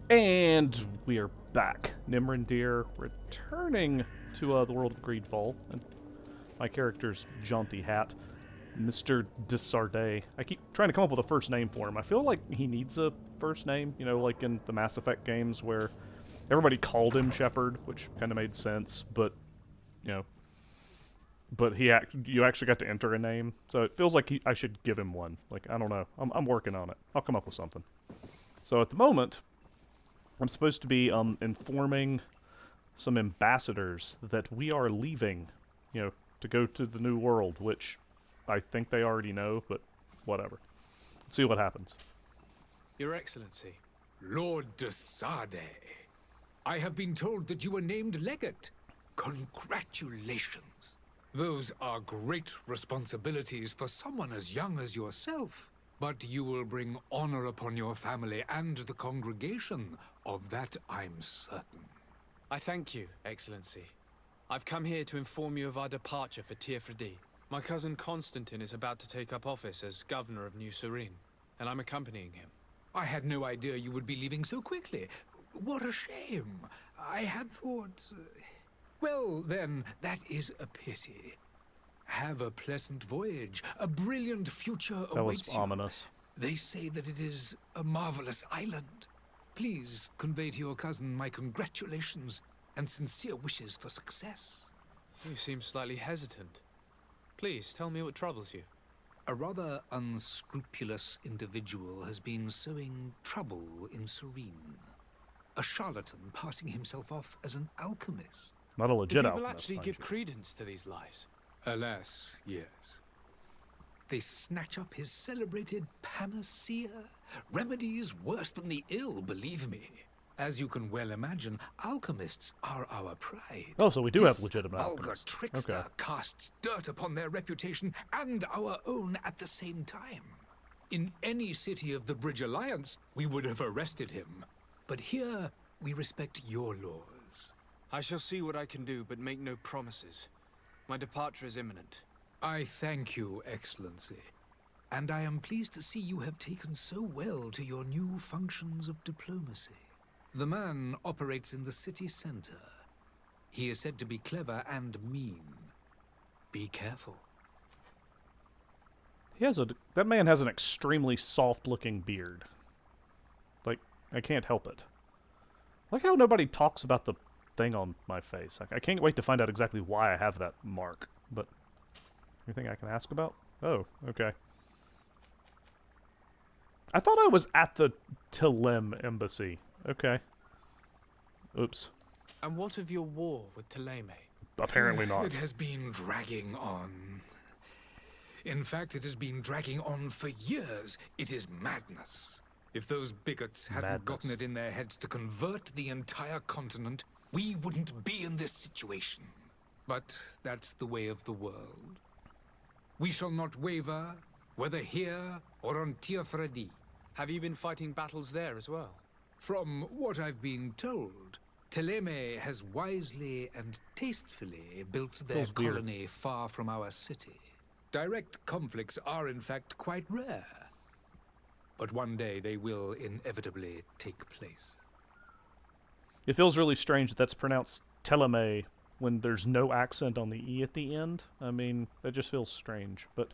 And we are back. Nimrandir returning to the world of GreedFall, and my character's jaunty hat, Mr. de Sardet. I keep trying to come up with a first name for him. I feel like he needs a first name, you know, like in the Mass Effect games where everybody called him Shepard, which kind of made sense, but, you know, you actually got to enter a name, so it feels like I should give him one. Like, I don't know. I'm working on it. I'll come up with something. So at the moment, I'm supposed to be informing some ambassadors that we are leaving, you know, to go to the new world, which I think they already know, but whatever. Let's see what happens. Your Excellency. Lord de Sardet, I have been told that you were named Legate. Congratulations. Those are great responsibilities for someone as young as yourself. But you will bring honor upon your family and the congregation. Of that, I'm certain. I thank you, Excellency. I've come here to inform you of our departure for Tirfredi. My cousin Constantine is about to take up office as governor of New Serene, and I'm accompanying him. I had no idea you would be leaving so quickly. What a shame. I had thought... Well, then, that is a pity. Have a pleasant voyage. A brilliant future awaits you. That was ominous. They say that it is a marvelous island. Please convey to your cousin my congratulations and sincere wishes for success. You seem slightly hesitant. Please, tell me what troubles you. A rather unscrupulous individual has been sowing trouble in Serene. A charlatan passing himself off as an alchemist. Not a legit Do people alchemist, actually mind give you. credence to these lies? Alas, yes. They snatch up his celebrated panacea. Remedies worse than the ill, believe me. As you can well imagine, alchemists are our pride. Oh, so we do have This legitimate vulgar alchemists. trickster Okay. casts dirt upon their reputation and our own at the same time. In any city of the Bridge Alliance, we would have arrested him. But here, we respect your laws. I shall see what I can do, but make no promises. My departure is imminent. I thank you, Excellency. And I am pleased to see you have taken so well to your new functions of diplomacy. The man operates in the city center. He is said to be clever and mean. Be careful. That man has an extremely soft-looking beard. Like, I can't help it. Like how nobody talks about the thing on my face. I can't wait to find out exactly why I have that mark. But anything I can ask about? Oh, okay. I thought I was at the Tilem embassy. Okay. Oops. And what of your war with Thélème? Apparently not. It has been dragging on. In fact, it has been dragging on for years. It is madness. If those bigots hadn't gotten it in their heads to convert the entire continent, we wouldn't be in this situation. But that's the way of the world. We shall not waver, whether here or on Tirfredi. Have you been fighting battles there as well? From what I've been told, Thélème has wisely and tastefully built their Feels weird. colony far from our city. Direct conflicts are in fact quite rare. But one day they will inevitably take place. It feels really strange that that's pronounced Teleme when there's no accent on the E at the end. I mean, that just feels strange. But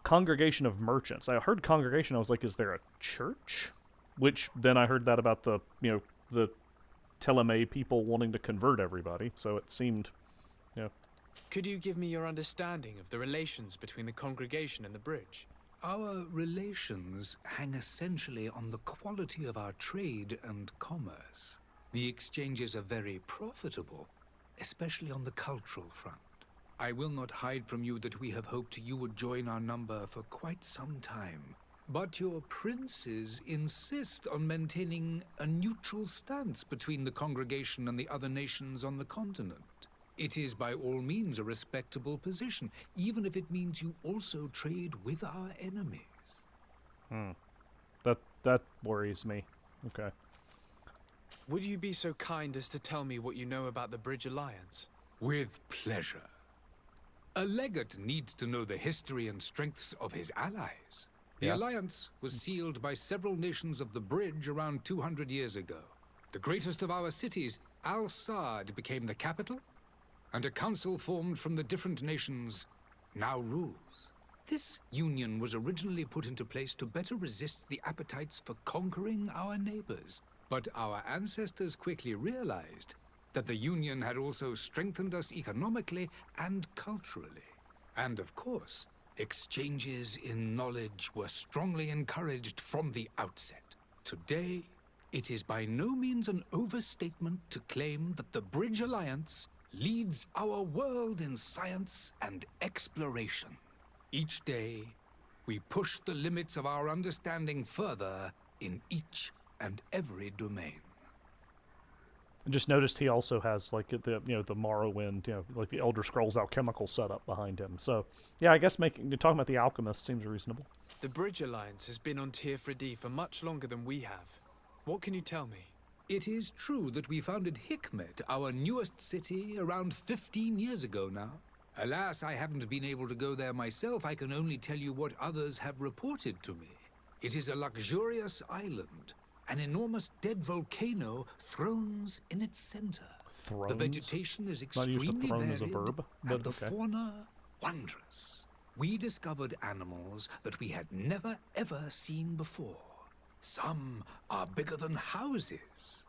Congregation of Merchants. I heard congregation, I was like, is there a church? Which then I heard that about the, you know, the Teleme people wanting to convert everybody. So it seemed, you know. Could you give me your understanding of the relations between the congregation and the bridge? Our relations hang essentially on the quality of our trade and commerce. The exchanges are very profitable, especially on the cultural front. I will not hide from you that we have hoped you would join our number for quite some time. But your princes insist on maintaining a neutral stance between the congregation and the other nations on the continent. It is by all means a respectable position, even if it means you also trade with our enemies. That worries me. Okay. Would you be so kind as to tell me what you know about the Bridge Alliance? With pleasure. A legate needs to know the history and strengths of his allies. The Yeah. alliance was sealed by several nations of the Bridge around 200 years ago. The greatest of our cities, Al-Sad, became the capital, and a council formed from the different nations now rules. This union was originally put into place to better resist the appetites for conquering our neighbors. But our ancestors quickly realized that the union had also strengthened us economically and culturally. And of course, exchanges in knowledge were strongly encouraged from the outset. Today, it is by no means an overstatement to claim that the Bridge Alliance leads our world in science and exploration. Each day, we push the limits of our understanding further in each and every domain. I just noticed he also has like the the Morrowind, like the Elder Scrolls alchemical setup behind him. So yeah, I guess talking about the alchemist seems reasonable. The Bridge Alliance has been on Tier 3D for much longer than we have. What can you tell me? It is true that we founded Hikmet, our newest city, around 15 years ago now. Alas, I haven't been able to go there myself. I can only tell you what others have reported to me. It is a luxurious island. An enormous dead volcano thrones in its center. Thrones? The vegetation is Not used to extremely throne varied, as a verb, but and the okay. fauna wondrous. We discovered animals that we had never ever seen before. Some are bigger than houses.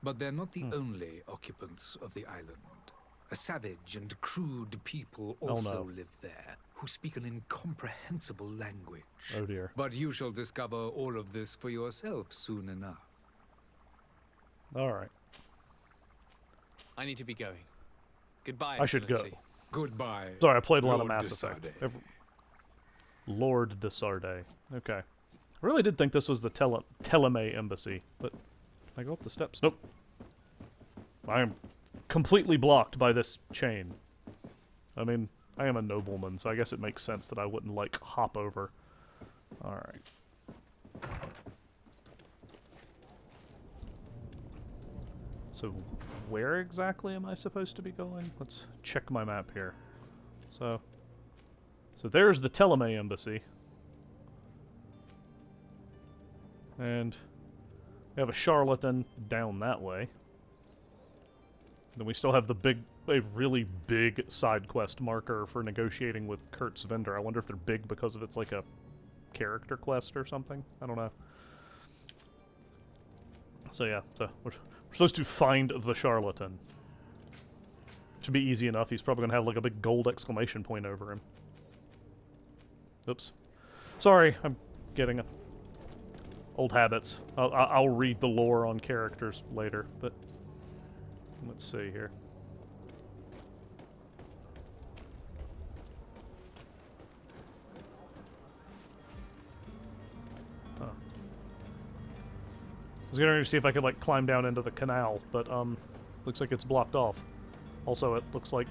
But they're not the only occupants of the island. A savage and crude people also live there, who speak an incomprehensible language. Oh dear. But you shall discover all of this for yourself soon enough. All right. I need to be going. Goodbye, I should go. Excellency. Goodbye. Sorry, I played a lot of Lord Mass de Effect. Sardet. Lord de Sardet. Okay. I really did think this was the Teleme embassy, but can I go up the steps? Nope. I am completely blocked by this chain. I mean, I am a nobleman, so I guess it makes sense that I wouldn't, like, hop over. Alright. So, where exactly am I supposed to be going? Let's check my map here. So there's the Teleme embassy. And we have a charlatan down that way. Then we still have a really big side quest marker for negotiating with Kurt's vendor. I wonder if they're big because of it's like a character quest or something. I don't know. So yeah, so we're supposed to find the charlatan. Should be easy enough. He's probably gonna have like a big gold exclamation point over him. Oops. Sorry, I'm getting old habits. I'll read the lore on characters later, but let's see here. Huh. I was gonna see if I could like climb down into the canal, but looks like it's blocked off. Also, it looks like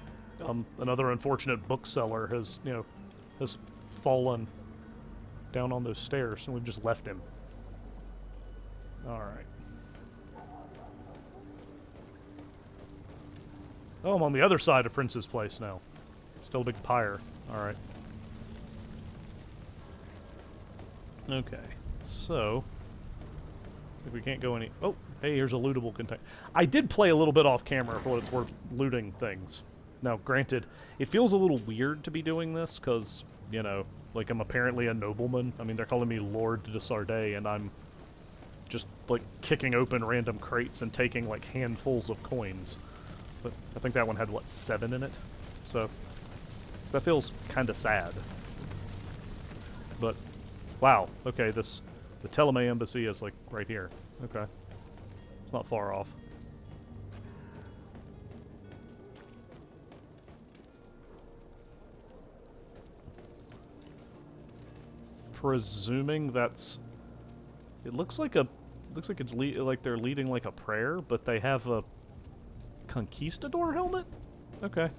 another unfortunate bookseller has has fallen down on those stairs, and we've just left him. All right. Oh, I'm on the other side of Prince's place now. Still a big pyre. Alright. Okay. So, I think we can't go any... Oh, hey, here's a lootable container. I did play a little bit off camera for what it's worth looting things. Now, granted, it feels a little weird to be doing this, because, like, I'm apparently a nobleman. I mean, they're calling me Lord de Sardet, and I'm just, like, kicking open random crates and taking, like, handfuls of coins. But I think that one had, what, 7 in it? So that feels kind of sad. But, wow, okay, the Teleme embassy is, like, right here. Okay. It's not far off. Presuming that's... It looks like it's like they're leading, like, a prayer, but they have a conquistador helmet? Okay.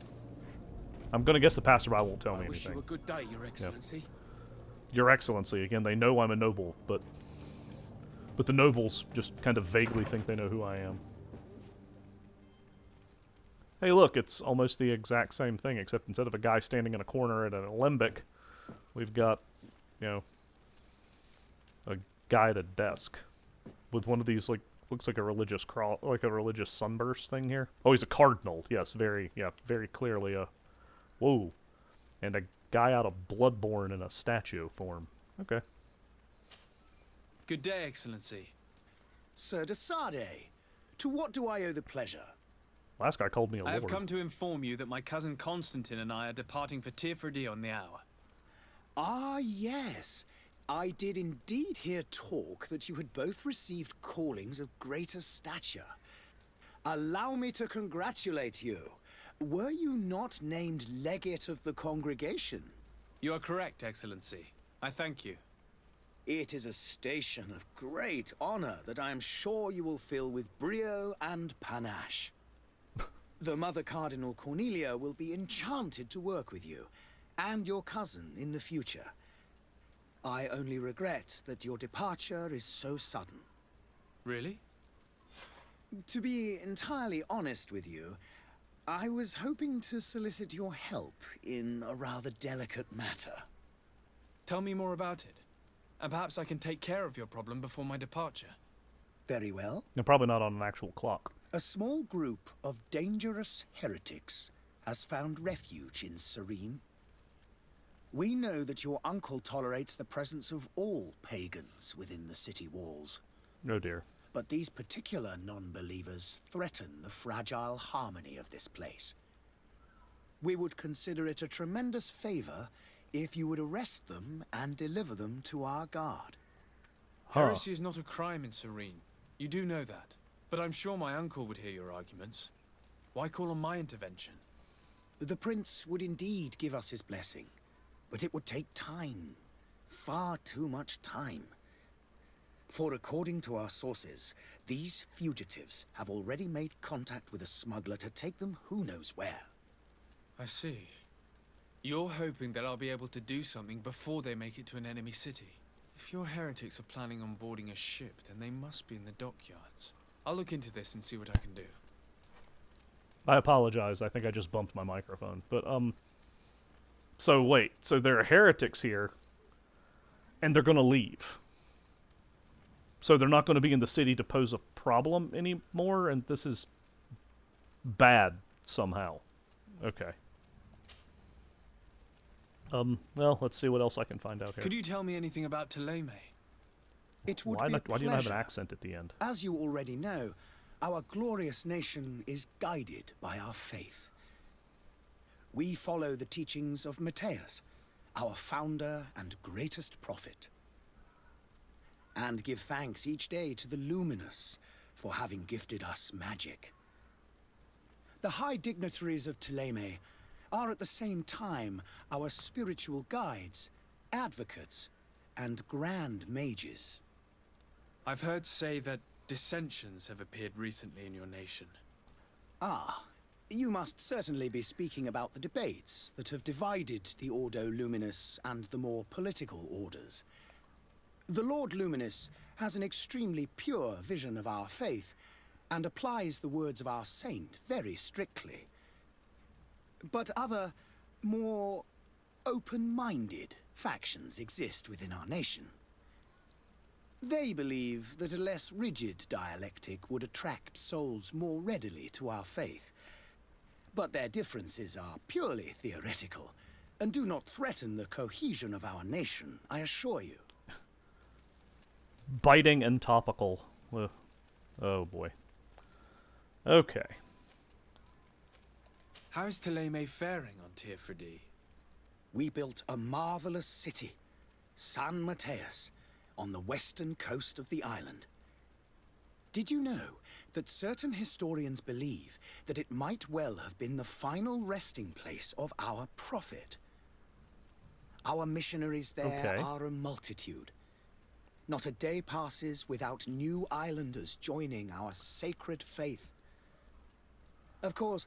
I'm gonna guess the passerby won't tell me anything. I wish you a good day, Your Excellency. Yep. Your Excellency. Again, they know I'm a noble, but the nobles just kind of vaguely think they know who I am. Hey, look, it's almost the exact same thing, except instead of a guy standing in a corner at an alembic, we've got, a guy at a desk with one of these, like, looks like a religious religious sunburst thing here. Oh, he's a cardinal. Yes, very clearly a... Whoa. And a guy out of Bloodborne in a statue form. Okay. Good day, Excellency. Sir de Sardet, to what do I owe the pleasure? Last guy called me a I have lord. come to inform you that my cousin Constantine and I are departing for Tirfredi on the hour. Ah, yes. I did indeed hear talk that you had both received callings of greater stature. Allow me to congratulate you. Were you not named legate of the congregation? You are correct, Excellency. I thank you. It is a station of great honor that I am sure you will fill with brio and panache. The Mother Cardinal Cornelia will be enchanted to work with you, and your cousin in the future. I only regret that your departure is so sudden. Really? To be entirely honest with you, I was hoping to solicit your help in a rather delicate matter. Tell me more about it. And perhaps I can take care of your problem before my departure. Very well. No, probably not on an actual clock. A small group of dangerous heretics has found refuge in Serene. We know that your uncle tolerates the presence of all pagans within the city walls. Oh dear. But these particular non-believers threaten the fragile harmony of this place. We would consider it a tremendous favor if you would arrest them and deliver them to our guard. Heresy is not a crime in Serene. You do know that. But I'm sure my uncle would hear your arguments. Why call on my intervention? The prince would indeed give us his blessing, but it would take time. Far too much time. For according to our sources, these fugitives have already made contact with a smuggler to take them who knows where. I see. You're hoping that I'll be able to do something before they make it to an enemy city. If your heretics are planning on boarding a ship, then they must be in the dockyards. I'll look into this and see what I can do. I apologize. I think I just bumped my microphone. But, so wait. So there are heretics here, and they're going to leave. So they're not going to be in the city to pose a problem anymore, and this is bad somehow. Okay. Well, let's see what else I can find out here. Could you tell me anything about Thélème? It would Why be a do you not have an pleasure. accent at the end? As you already know, our glorious nation is guided by our faith. We follow the teachings of Matthias, our founder and greatest prophet, and give thanks each day to the Luminous for having gifted us magic. The high dignitaries of Thélème are at the same time our spiritual guides, advocates, and grand mages. I've heard say that dissensions have appeared recently in your nation. Ah, you must certainly be speaking about the debates that have divided the Ordo Luminous and the more political orders. The Lord Luminous has an extremely pure vision of our faith and applies the words of our saint very strictly. But other, more open-minded factions exist within our nation. They believe that a less rigid dialectic would attract souls more readily to our faith. But their differences are purely theoretical, and do not threaten the cohesion of our nation, I assure you. Biting and topical. Oh boy. Okay. How is Thélème faring on Tirfredi? We built a marvelous city, San Matthias, on the western coast of the island. Did you know that certain historians believe that it might well have been the final resting place of our prophet? Our missionaries there are a multitude. Not a day passes without new islanders joining our sacred faith. Of course,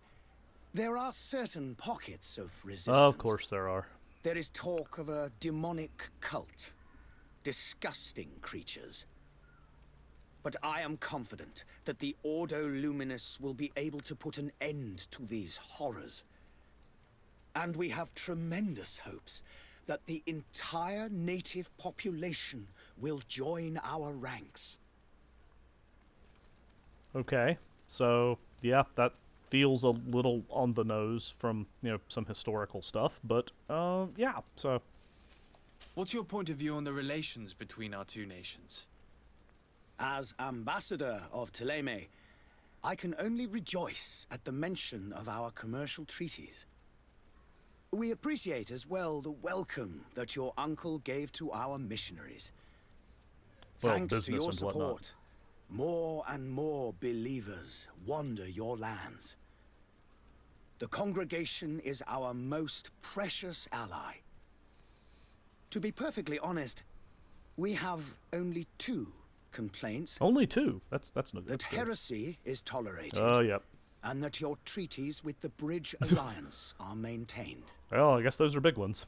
there are certain pockets of resistance. Of course there are. There is talk of a demonic cult. Disgusting creatures. But I am confident that the Ordo Luminous will be able to put an end to these horrors. And we have tremendous hopes that the entire native population will join our ranks. Okay, so yeah, that feels a little on the nose from, you know, some historical stuff, but yeah, so What's your point of view on the relations between our two nations? As ambassador of Thélème, I can only rejoice at the mention of our commercial treaties. We appreciate as well the welcome that your uncle gave to our missionaries. Well, Thanks to business your and whatnot. support, more and more believers wander your lands. The congregation is our most precious ally. To be perfectly honest, we have only 2 complaints. only 2. That's no good. That heresy is tolerated, Oh, yep. and that your treaties with the Bridge Alliance are maintained. Well, I guess those are big ones.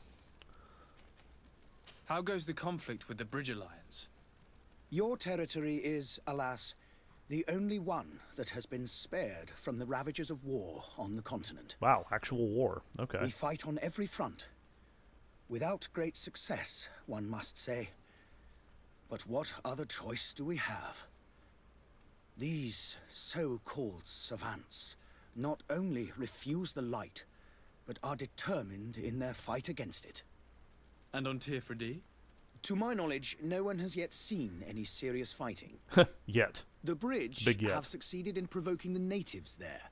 How goes the conflict with the Bridge Alliance? Your territory is, alas, the only one that has been spared from the ravages of war on the continent. Wow, actual war. Okay. We fight on every front. Without great success, one must say. But what other choice do we have? These so-called savants not only refuse the light, but are determined in their fight against it. And on Tirfredi? To my knowledge, no one has yet seen any serious fighting. Yet. The Bridge Big yet. have succeeded in provoking the natives there,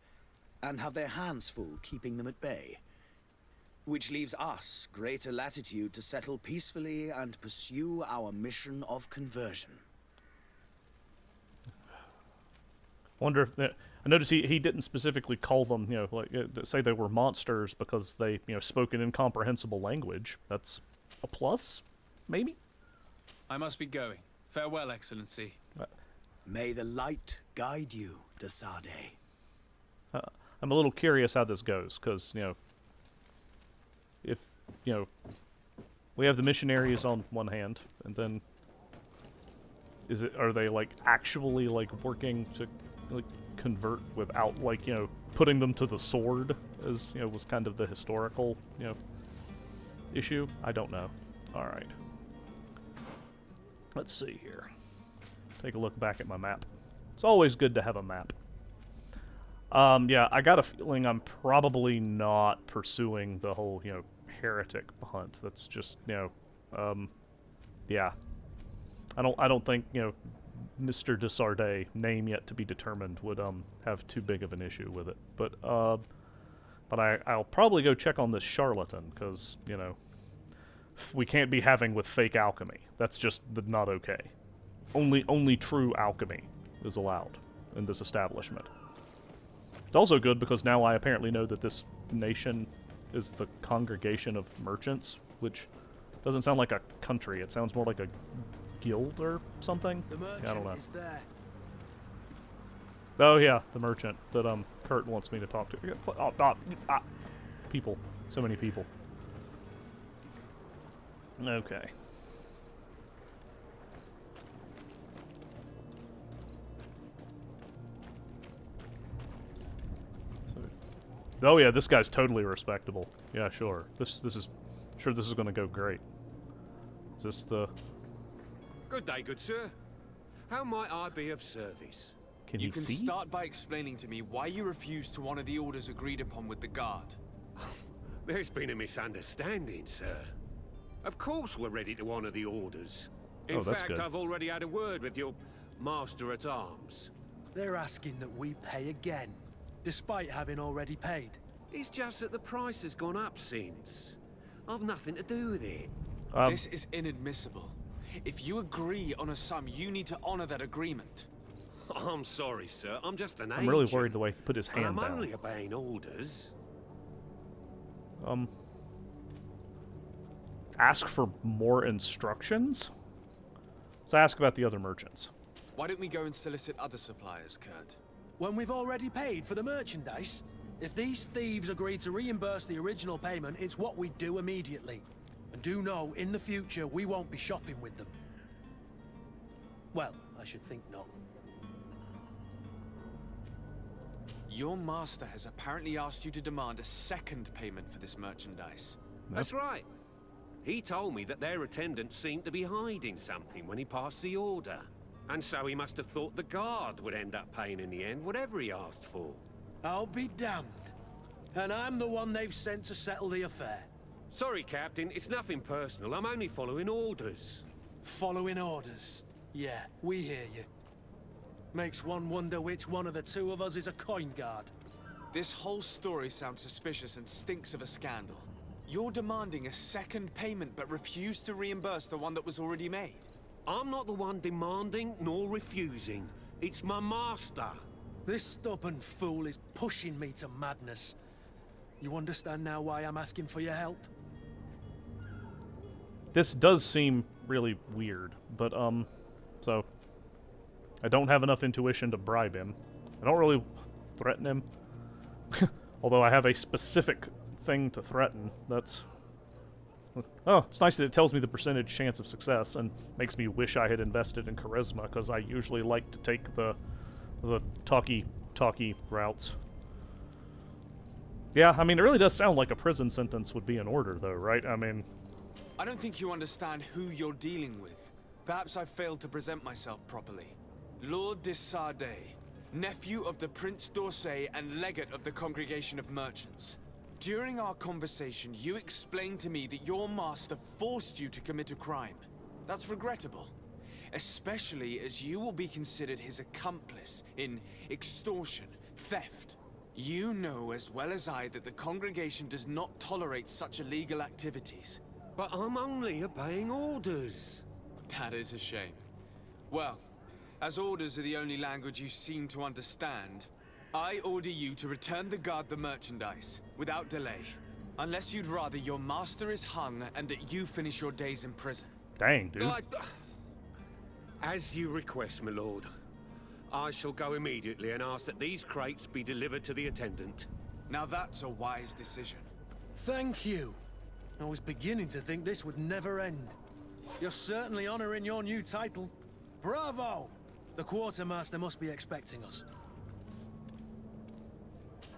and have their hands full keeping them at bay. Which leaves us greater latitude to settle peacefully and pursue our mission of conversion. Wonder if, I noticed he didn't specifically call them, you know, like say they were monsters because they, you know, spoke an incomprehensible language. That's a plus, maybe? I must be going. Farewell, Excellency. May the light guide you to Sardet. I'm a little curious how this goes, because, you know, if, you know, we have the missionaries on one hand, and then are they, like, actually, like, working to, like, convert without, like, you know, putting them to the sword, as, you know, was kind of the historical, you know, issue? I don't know. Alright. Let's see here. Take a look back at my map. It's always good to have a map. Yeah, I got a feeling I'm probably not pursuing the whole, you know, heretic hunt. That's just, you know, yeah. I don't think, you know, Mr. de Sardet, name yet to be determined, would have too big of an issue with it. But I'll probably go check on this charlatan, because, you know, we can't be having with fake alchemy. That's just not okay. Only true alchemy is allowed in this establishment. It's also good because now I apparently know that this nation is the congregation of merchants, which doesn't sound like a country. It sounds more like a guild or something. The merchant I don't know. is there. Oh yeah, the merchant that Kurt wants me to talk to. People, so many people. Okay. Oh yeah, this guy's totally respectable. Yeah, sure. This is going to go great. Is this the? Good day, good sir. How might I be of service? Can You he can see? start by explaining to me why you refused to honor the orders agreed upon with the guard. There's been a misunderstanding, sir. Of course we're ready to honor the orders. In Oh, that's fact, good. I've already had a word with your master-at-arms. They're asking that we pay again, despite having already paid. It's just that the price has gone up since. I've nothing to do with it. This is inadmissible. If you agree on a sum, you need to honor that agreement. I'm sorry, sir. I'm just an I'm really agent, worried the way he put his and hand I'm down. only obeying orders. Ask for more instructions? Let's ask about the other merchants. Why don't we go and solicit other suppliers, Kurt? When we've already paid for the merchandise? If these thieves agree to reimburse the original payment, it's what we do immediately. And do know, in the future, we won't be shopping with them. Well, I should think not. Your master has apparently asked you to demand a second payment for this merchandise. That's right. He told me that their attendant seemed to be hiding something when he passed the order. And so he must have thought the guard would end up paying in the end, whatever he asked for. I'll be damned. And I'm the one they've sent to settle the affair. Sorry, Captain, it's nothing personal. I'm only following orders. Following orders. Yeah, we hear you. Makes one wonder which one of the two of us is a coin guard. This whole story sounds suspicious and stinks of a scandal. You're demanding a second payment but refuse to reimburse the one that was already made. I'm not the one demanding nor refusing. It's my master. This stubborn fool is pushing me to madness. You understand now why I'm asking for your help? This does seem really weird, but, so... I don't have enough intuition to bribe him. I don't really threaten him. Although I have a specific thing to threaten. That's... Oh, it's nice that it tells me the percentage chance of success and makes me wish I had invested in charisma, because I usually like to take the talky routes. Yeah, I mean, it really does sound like a prison sentence would be in order, though, right? I mean... I don't think you understand who you're dealing with. Perhaps I failed to present myself properly. Lord de Sardet, nephew of the Prince d'Orsay and legate of the Congregation of Merchants. During our conversation, you explained to me that your master forced you to commit a crime. That's regrettable, especially as you will be considered his accomplice in extortion, theft. You know as well as I that the congregation does not tolerate such illegal activities. But I'm only obeying orders. That is a shame. Well, as orders are the only language you seem to understand, I order you to return the guard the merchandise, without delay. Unless you'd rather your master is hung and that you finish your days in prison. Dang, dude. As you request, my lord. I shall go immediately and ask that these crates be delivered to the attendant. Now that's a wise decision. Thank you. I was beginning to think this would never end. You're certainly honoring your new title. Bravo! The quartermaster must be expecting us.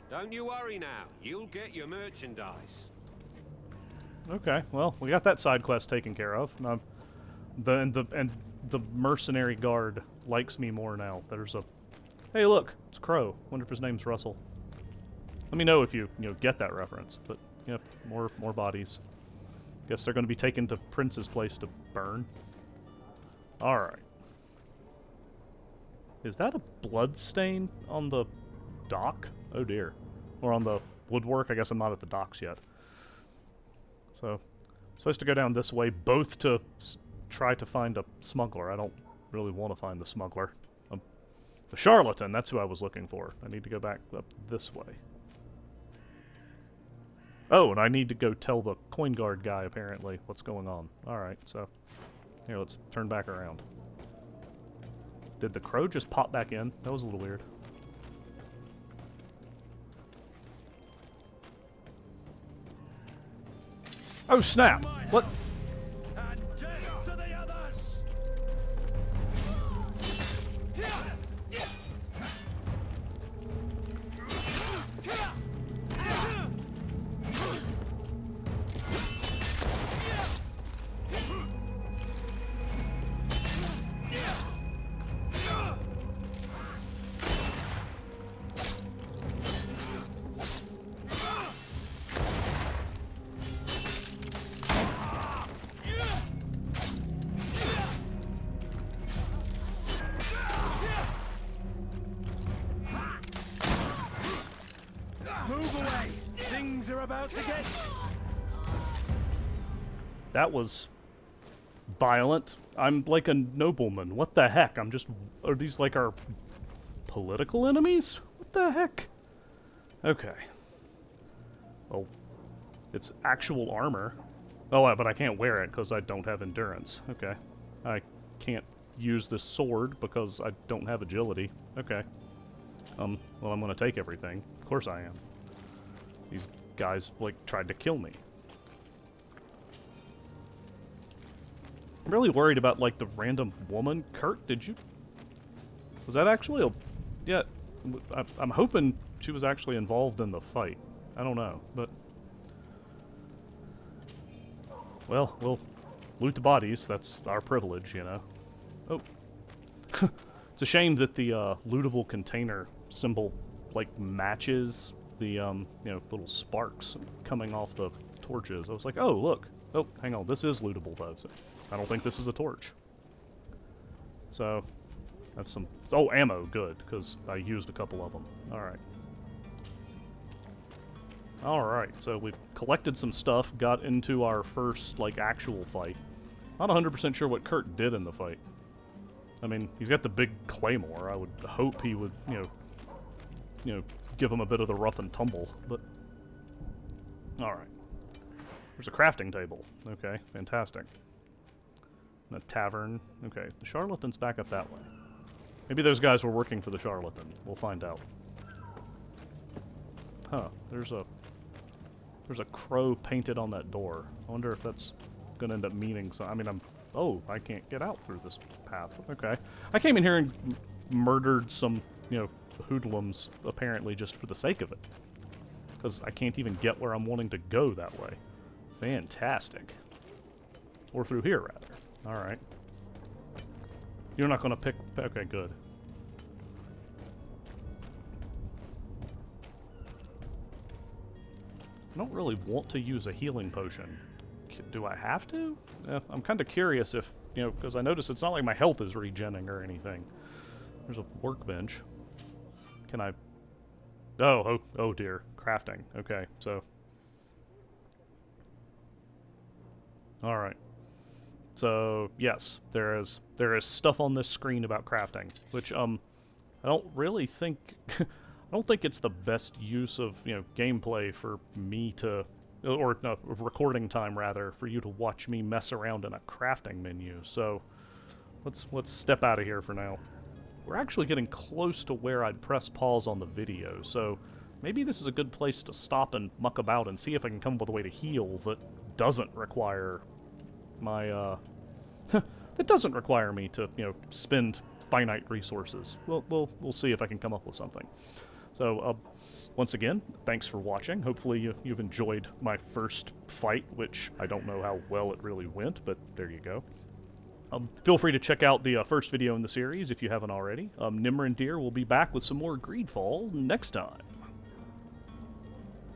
Don't you worry now. You'll get your merchandise. Okay, well, we got that side quest taken care of. The mercenary guard likes me more now. There's a... Hey, look, it's Crow. Wonder if his name's Russell. Let me know if you get that reference. But, yep, more bodies. Guess they're going to be taken to Prince's place to burn. Alright. Is that a blood stain on the dock? Oh dear. Or on the woodwork? I guess I'm not at the docks yet. So, I'm supposed to go down this way, both to try to find a smuggler. I don't really want to find the smuggler. The charlatan, that's who I was looking for. I need to go back up this way. Oh, and I need to go tell the coin guard guy, apparently, what's going on. Alright, so... Here, let's turn back around. Did the crow just pop back in? That was a little weird. Oh, snap! What? And death to the others! Move away! Things are about to get... That was violent. I'm like a nobleman. What the heck? I'm just... Are these like our political enemies? What the heck? Okay. Well, it's actual armor. Oh, but I can't wear it because I don't have endurance. Okay. I can't use this sword because I don't have agility. Okay. Well, I'm gonna take everything. Of course I am. These guys, like, tried to kill me. I'm really worried about, like, the random woman. Kurt, did you... Was that actually a... Yeah, I'm hoping she was actually involved in the fight. I don't know, but... well, we'll loot the bodies. That's our privilege, you know. Oh. It's a shame that the lootable container symbol, like, matches the, you know, little sparks coming off the torches. I was like, oh, look. Oh, hang on. This is lootable, though. So I don't think this is a torch. So, that's some... Oh, ammo. Good, because I used a couple of them. Alright. Alright, so we've collected some stuff, got into our first, like, actual fight. Not 100% sure what Kurt did in the fight. I mean, he's got the big claymore. I would hope he would, you know, give him a bit of the rough and tumble, but... Alright. There's a crafting table. Okay, fantastic. And a tavern. Okay, the charlatan's back up that way. Maybe those guys were working for the charlatan. We'll find out. Huh, there's a crow painted on that door. I wonder if that's gonna end up meaning something. I mean, oh, I can't get out through this path. Okay. I came in here and murdered some, you know, hoodlums, apparently just for the sake of it. Because I can't even get where I'm wanting to go that way. Fantastic. Or through here, rather. Alright. You're not gonna pick... Okay, good. I don't really want to use a healing potion. Do I have to? I'm kind of curious if, you know, because I notice it's not like my health is regenning or anything. There's a workbench. Can I... Oh dear. Crafting. Okay, so... Alright. So, yes, there is stuff on this screen about crafting, which, I don't really think... I don't think it's the best use of, you know, gameplay for me to... Or, no, of recording time, rather, for you to watch me mess around in a crafting menu. So, let's step out of here for now. We're actually getting close to where I'd press pause on the video, so maybe this is a good place to stop and muck about and see if I can come up with a way to heal that doesn't require my, that doesn't require me to, you know, spend finite resources. We'll see if I can come up with something. So, once again, thanks for watching. Hopefully you've enjoyed my first fight, which I don't know how well it really went, but there you go. Feel free to check out the first video in the series if you haven't already. Nimrandir will be back with some more GreedFall next time.